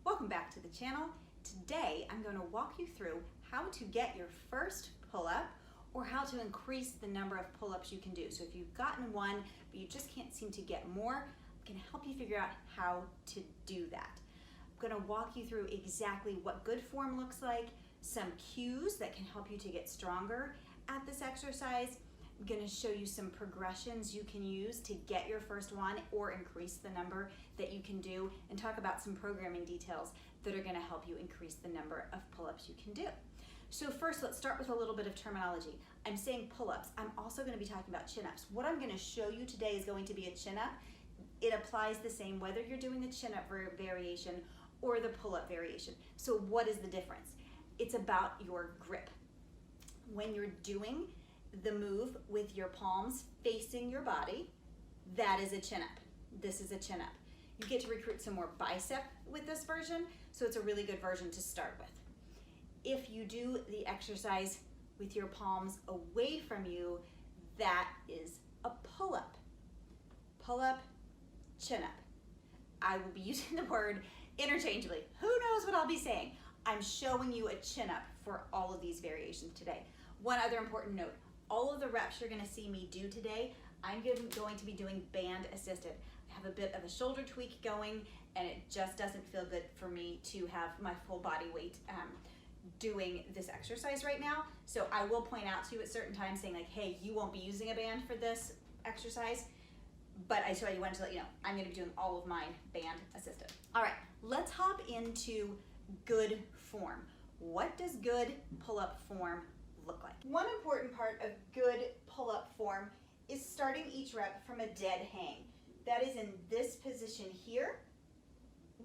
Welcome back to the channel. Today I'm going to walk you through how to get your first pull-up or how to increase the number of pull-ups you can do. So if you've gotten one but you just can't seem to get more, I can help you figure out how to do that. I'm going to walk you through exactly what good form looks like, some cues that can help you to get stronger at this exercise. I'm going to show you some progressions you can use to get your first one or increase the number that you can do, and talk about some programming details that are going to help you increase the number of pull-ups you can do. So first, let's start with a little bit of terminology. I'm saying pull-ups. I'm also going to be talking about chin-ups. What I'm going to show you today is going to be a chin-up. It applies the same whether you're doing the chin-up variation or the pull-up variation. So what is the difference? It's about your grip. When you're doing the move with your palms facing your body, that is a chin-up. This is a chin-up. You get to recruit some more bicep with this version, so it's a really good version to start with. If you do the exercise with your palms away from you, that is a pull-up. Pull-up, chin-up. I will be using the word interchangeably. Who knows what I'll be saying? I'm showing you a chin-up for all of these variations today. One other important note, all of the reps you're going to see me do today, I'm going to be doing band assisted. I have a bit of a shoulder tweak going, and it just doesn't feel good for me to have my full body weight doing this exercise right now. So I will point out to you at certain times saying like, hey, you won't be using a band for this exercise, but I wanted to let you know, I'm going to be doing all of mine band assisted. All right, let's hop into good form. What does good pull-up form look like? One important part of good pull-up form is starting each rep from a dead hang. That is in this position here.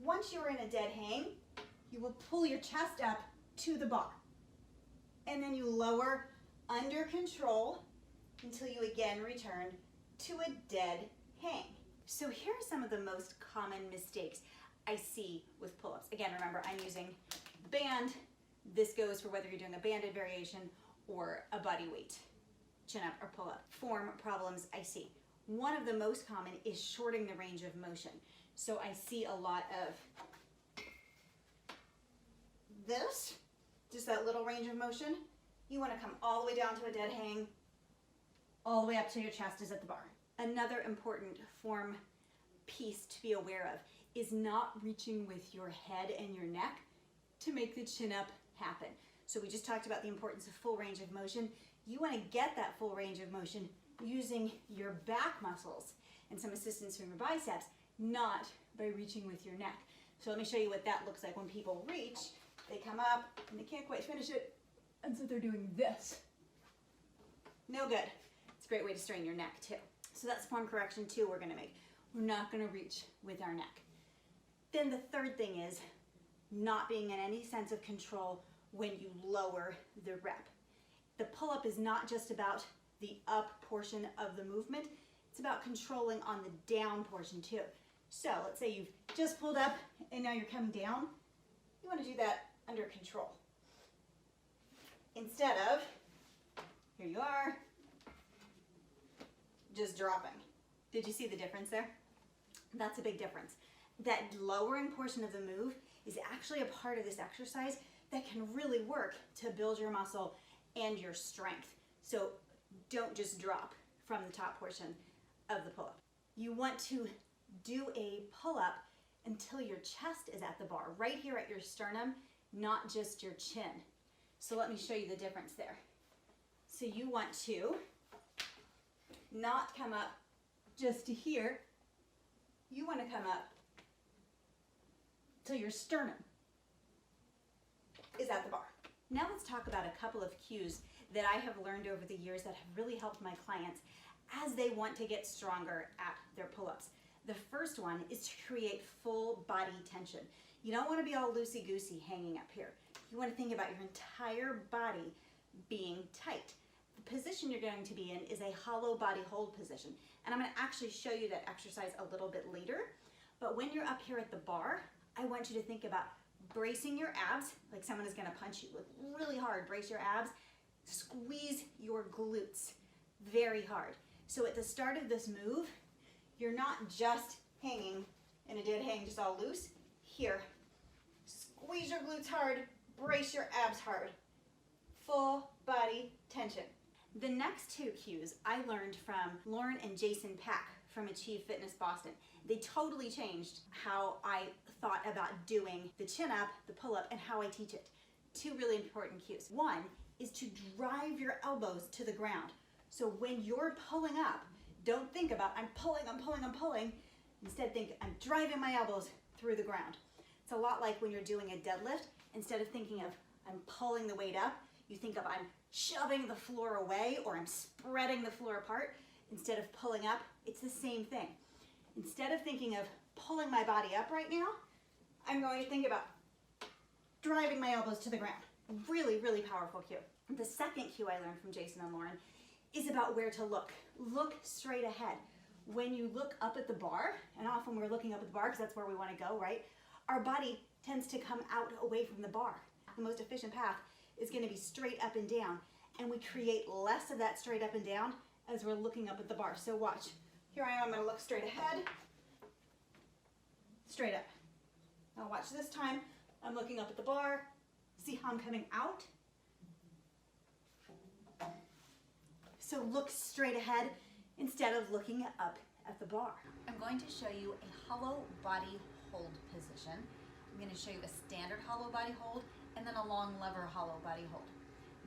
Once you're in a dead hang, you will pull your chest up to the bar. And then you lower under control until you again return to a dead hang. So here are some of the most common mistakes I see with pull-ups. Again, remember, I'm using band. This goes for whether you're doing a banded variation or a body weight chin-up or pull-up. Form problems I see. One of the most common is shorting the range of motion. So I see a lot of this, just that little range of motion. You want to come all the way down to a dead hang, all the way up to your chest is at the bar. Another important form piece to be aware of is not reaching with your head and your neck to make the chin-up happen. So we just talked about the importance of full range of motion. You want to get that full range of motion using your back muscles and some assistance from your biceps, not by reaching with your neck. So let me show you what that looks like when people reach. They come up and they can't quite finish it, and so they're doing this. No good. It's a great way to strain your neck too. So that's form correction 2 we're going to make. We're not going to reach with our neck. Then the third thing is not being in any sense of control when you lower the rep. The pull-up is not just about the up portion of the movement, it's about controlling on the down portion too. So let's say you've just pulled up and now you're coming down. You want to do that under control. Instead of, here you are, just dropping. Did you see the difference there? That's a big difference. That lowering portion of the move is actually a part of this exercise that can really work to build your muscle and your strength. So don't just drop from the top portion of the pull-up. You want to do a pull-up until your chest is at the bar, right here at your sternum, not just your chin. So let me show you the difference there. So you want to not come up just to here. You want to come up till your sternum is at the bar. Now let's talk about a couple of cues that I have learned over the years that have really helped my clients as they want to get stronger at their pull-ups. The first one is to create full body tension. You don't want to be all loosey-goosey hanging up here. You want to think about your entire body being tight. The position you're going to be in is a hollow body hold position. And I'm going to actually show you that exercise a little bit later. But when you're up here at the bar, I want you to think about bracing your abs, like someone is going to punch you. Look really hard, brace your abs, squeeze your glutes very hard. So at the start of this move, you're not just hanging in a dead hang, just all loose. Here, Squeeze your glutes hard, brace your abs hard. Full body tension. The next two cues I learned from Lauren and Jason Pack from Achieve Fitness Boston. They totally changed how I thought about doing the chin up, the pull up, and how I teach it. Two really important cues. One is to drive your elbows to the ground. So when you're pulling up, don't think about I'm pulling. Instead think I'm driving my elbows through the ground. It's a lot like when you're doing a deadlift. Instead of thinking of I'm pulling the weight up, you think of I'm shoving the floor away or I'm spreading the floor apart. Instead of pulling up, it's the same thing. Instead of thinking of pulling my body up right now, I'm going to think about driving my elbows to the ground. Really, really powerful cue. The second cue I learned from Jason and Lauren is about where to look. Look straight ahead. When you look up at the bar, and often we're looking up at the bar because that's where we want to go, right? Our body tends to come out away from the bar. The most efficient path is going to be straight up and down, and we create less of that straight up and down as we're looking up at the bar. So watch. Here I am, I'm going to look straight ahead, straight up. Now watch this time. I'm looking up at the bar. See how I'm coming out? So look straight ahead instead of looking up at the bar. I'm going to show you a hollow body hold position. I'm going to show you a standard hollow body hold and then a long lever hollow body hold.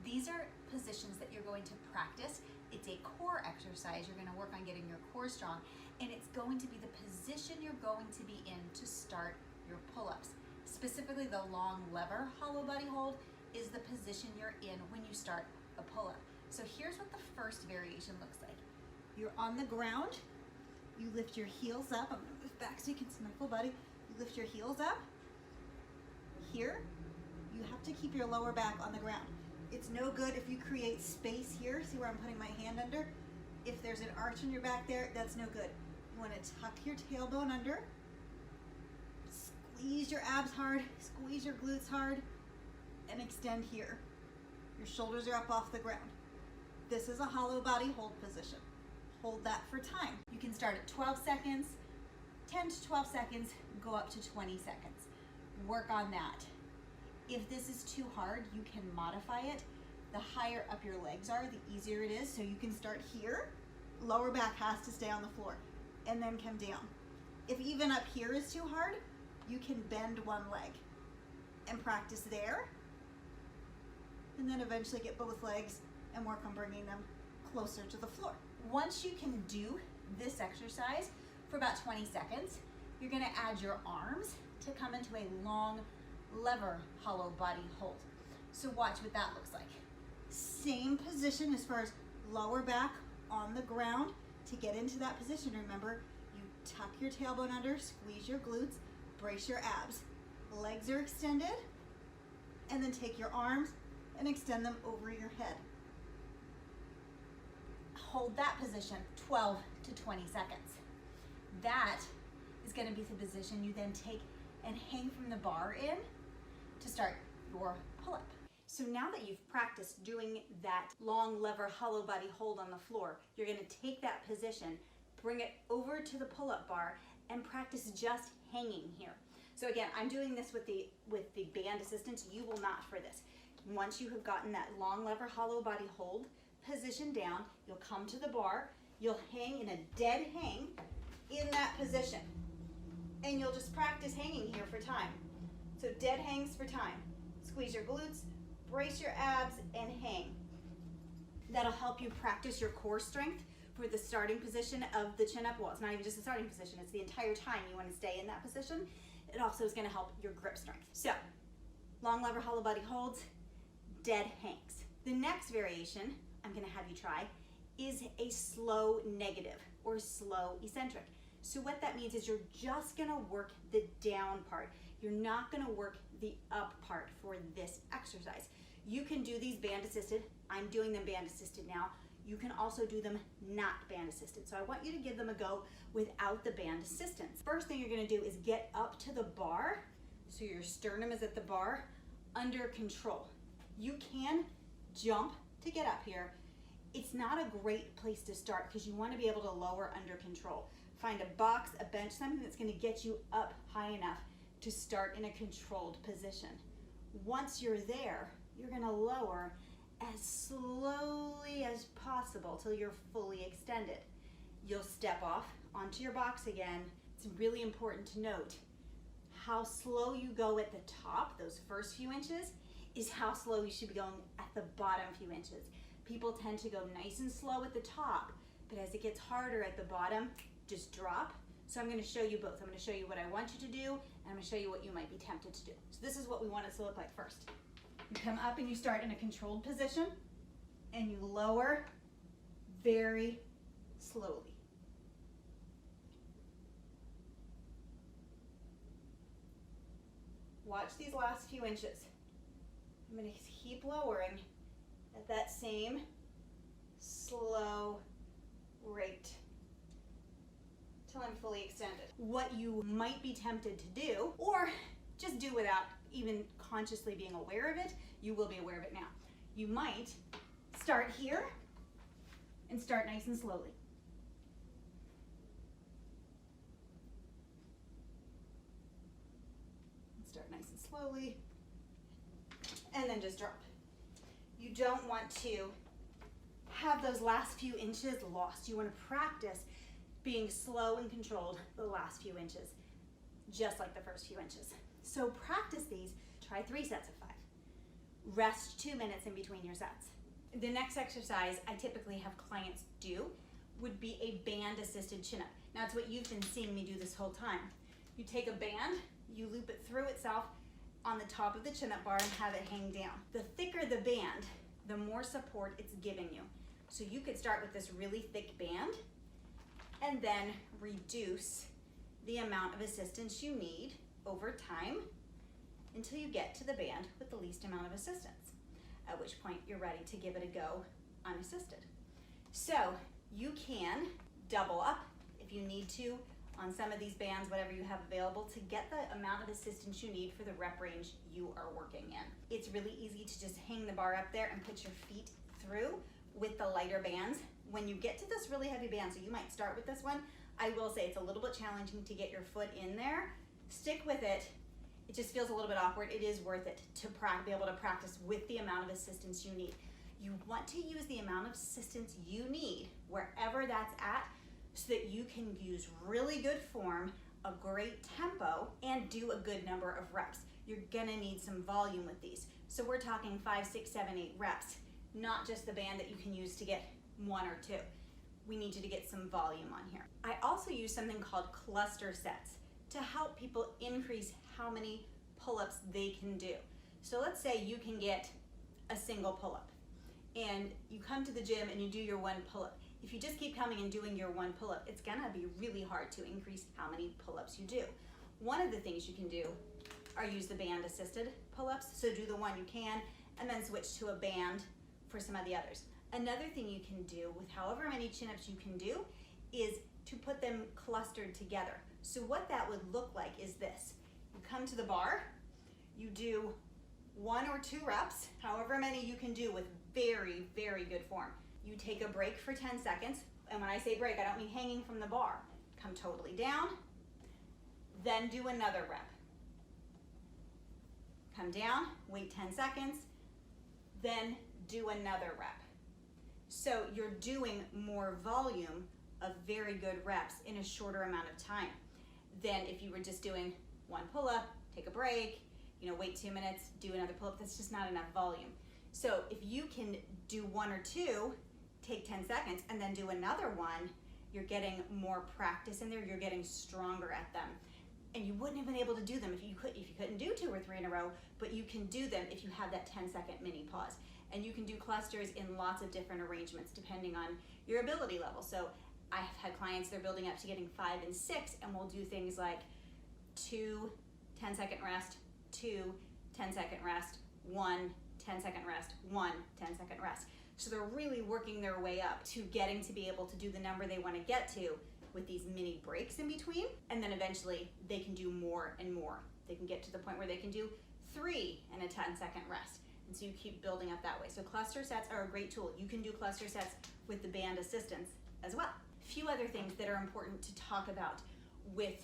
These are positions that you're going to practice. It's a core exercise. You're going to work on getting your core strong, and it's going to be the position you're going to be in to start your pull-ups. Specifically, the long lever hollow body hold is the position you're in when you start a pull-up. So here's what the first variation looks like. You're on the ground. You lift your heels up. I'm going to move back so you can see my full body. You lift your heels up. Here, you have to keep your lower back on the ground. It's no good if you create space here. See where I'm putting my hand under? If there's an arch in your back there, that's no good. You want to tuck your tailbone under. Squeeze your abs hard. Squeeze your glutes hard. And extend here. Your shoulders are up off the ground. This is a hollow body hold position. Hold that for time. You can start at 12 seconds, 10 to 12 seconds, go up to 20 seconds. Work on that. If this is too hard, you can modify it. The higher up your legs are, the easier it is. So you can start here. Lower back has to stay on the floor and then come down. If even up here is too hard, you can bend one leg and practice there. And then eventually get both legs and work on bringing them closer to the floor. Once you can do this exercise for about 20 seconds, you're going to add your arms to come into a long lever hollow body hold. So watch what that looks like. Same position as far as lower back on the ground. To get into that position, remember, you tuck your tailbone under, squeeze your glutes, brace your abs. Legs are extended, and then take your arms and extend them over your head. Hold that position 12 to 20 seconds. That is going to be the position you then take and hang from the bar in to start your pull-up. So now that you've practiced doing that long lever hollow body hold on the floor, you're going to take that position, bring it over to the pull-up bar, and practice just hanging here. So again, I'm doing this with the band assistance. You will not for this. Once you have gotten that long lever hollow body hold position down, you'll come to the bar, you'll hang in a dead hang in that position. And you'll just practice hanging here for time. So dead hangs for time. Squeeze your glutes, brace your abs, and hang. That'll help you practice your core strength for the starting position of the chin up. Well, it's not even just the starting position, it's the entire time you want to stay in that position. It also is going to help your grip strength. So, long lever hollow body holds, dead hangs. The next variation I'm going to have you try is a slow negative or slow eccentric. So what that means is you're just going to work the down part. You're not going to work the up part for this exercise. You can do these band assisted. I'm doing them band assisted now. You can also do them not band assisted. So I want you to give them a go without the band assistance. First thing you're going to do is get up to the bar. So your sternum is at the bar under control. You can jump to get up here. It's not a great place to start because you want to be able to lower under control. Find a box, a bench, something that's going to get you up high enough to start in a controlled position. Once you're there, you're gonna lower as slowly as possible till you're fully extended. You'll step off onto your box again. It's really important to note how slow you go at the top, those first few inches, is how slow you should be going at the bottom few inches. People tend to go nice and slow at the top, but as it gets harder at the bottom, just drop. So I'm gonna show you both. I'm gonna show you what I want you to do, and I'm gonna show you what you might be tempted to do. So this is what we want it to look like first. You come up and you start in a controlled position, and you lower very slowly. Watch these last few inches. I'm gonna keep lowering at that same slow rate till I'm fully extended. What you might be tempted to do, or just do without even consciously being aware of it, you will be aware of it now. You might start here and start nice and slowly. Start nice and slowly, and then just drop. You don't want to have those last few inches lost. You want to practice being slow and controlled the last few inches, just like the first few inches. So practice these. Try 3 sets of 5. Rest 2 minutes in between your sets. The next exercise I typically have clients do would be a band-assisted chin-up. Now, it's what you've been seeing me do this whole time. You take a band, you loop it through itself on the top of the chin-up bar and have it hang down. The thicker the band, the more support it's giving you. So you could start with this really thick band and then reduce the amount of assistance you need over time until you get to the band with the least amount of assistance, at which point you're ready to give it a go unassisted. So you can double up if you need to on some of these bands, whatever you have available, to get the amount of assistance you need for the rep range you are working in. It's really easy to just hang the bar up there and put your feet through with the lighter bands. When you get to this really heavy band, so you might start with this one, I will say it's a little bit challenging to get your foot in there. Stick with it. It just feels a little bit awkward. It is worth it to be able to practice with the amount of assistance you need. You want to use the amount of assistance you need wherever that's at, so that you can use really good form, a great tempo, and do a good number of reps. You're gonna need some volume with these. So we're talking 5, 6, 7, 8 reps, not just the band that you can use to get 1 or 2. We need you to get some volume on here. I also use something called cluster sets to help people increase how many pull-ups they can do. So let's say you can get a single pull-up and you come to the gym and you do your 1 pull-up. If you just keep coming and doing your 1 pull-up, it's gonna be really hard to increase how many pull-ups you do. One of the things you can do are use the band-assisted pull-ups. So do the 1 you can, and then switch to a band for some of the others. Another thing you can do with however many chin-ups you can do is to put them clustered together. So what that would look like is this. You come to the bar, you do 1 or 2 reps, however many you can do with very, very good form. You take a break for 10 seconds, and when I say break, I don't mean hanging from the bar. Come totally down, then do another rep. Come down, wait 10 seconds, then do another rep. So you're doing more volume of very good reps in a shorter amount of time than if you were just doing 1 pull-up, take a break, wait 2 minutes, do another pull-up. That's just not enough volume. So if you can do 1 or 2, take 10 seconds, and then do another 1, you're getting more practice in there, you're getting stronger at them. And you wouldn't have been able to do them if you couldn't do 2 or 3 in a row, but you can do them if you have that 10-second mini pause. And you can do clusters in lots of different arrangements depending on your ability level. So I've had clients, they're building up to getting 5 and 6, and we'll do things like 2 10-second rest, 2 10-second rest, 1 10-second rest, 1 10-second rest. So they're really working their way up to getting to be able to do the number they want to get to with these mini breaks in between, and then eventually they can do more and more. They can get to the point where they can do 3 and a 10-second rest. And so you keep building up that way. So cluster sets are a great tool. You can do cluster sets with the band assistance as well. A few other things that are important to talk about with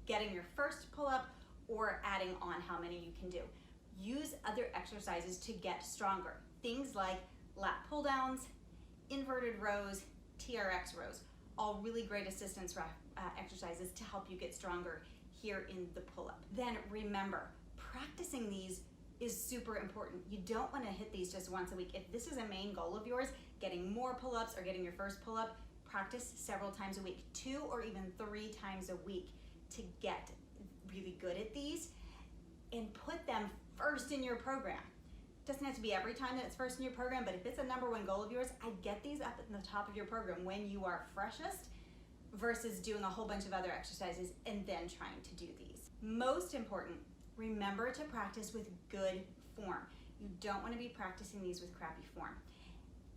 getting your first pull-up or adding on how many you can do. Use other exercises to get stronger. Things like lat pull downs, inverted rows, TRX rows, all really great assistance exercises to help you get stronger here in the pull-up. Then remember, practicing these is super important. You don't want to hit these just once a week. If this is a main goal of yours, getting more pull-ups or getting your first pull-up, practice several times a week, 2 or even 3 times a week to get really good at these, and put them first in your program. Doesn't have to be every time that it's first in your program, but if it's a #1 goal of yours, I get these up at the top of your program when you are freshest versus doing a whole bunch of other exercises and then trying to do these. Most important, remember to practice with good form. You don't want to be practicing these with crappy form.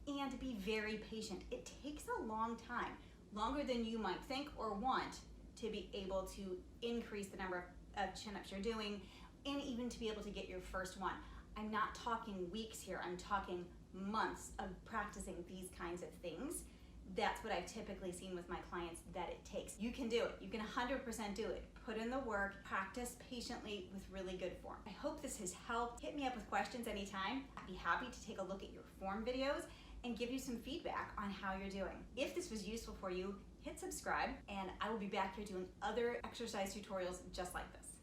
And be very patient. It takes a long time, longer than you might think or want, to be able to increase the number of chin-ups you're doing and even to be able to get your first one. I'm not talking weeks here, I'm talking months of practicing these kinds of things. That's what I've typically seen with my clients that it takes. You can do it. You can 100% do it. Put in the work, practice patiently with really good form. I hope this has helped. Hit me up with questions anytime. I'd be happy to take a look at your form videos and give you some feedback on how you're doing. If this was useful for you, hit subscribe, and I will be back here doing other exercise tutorials just like this.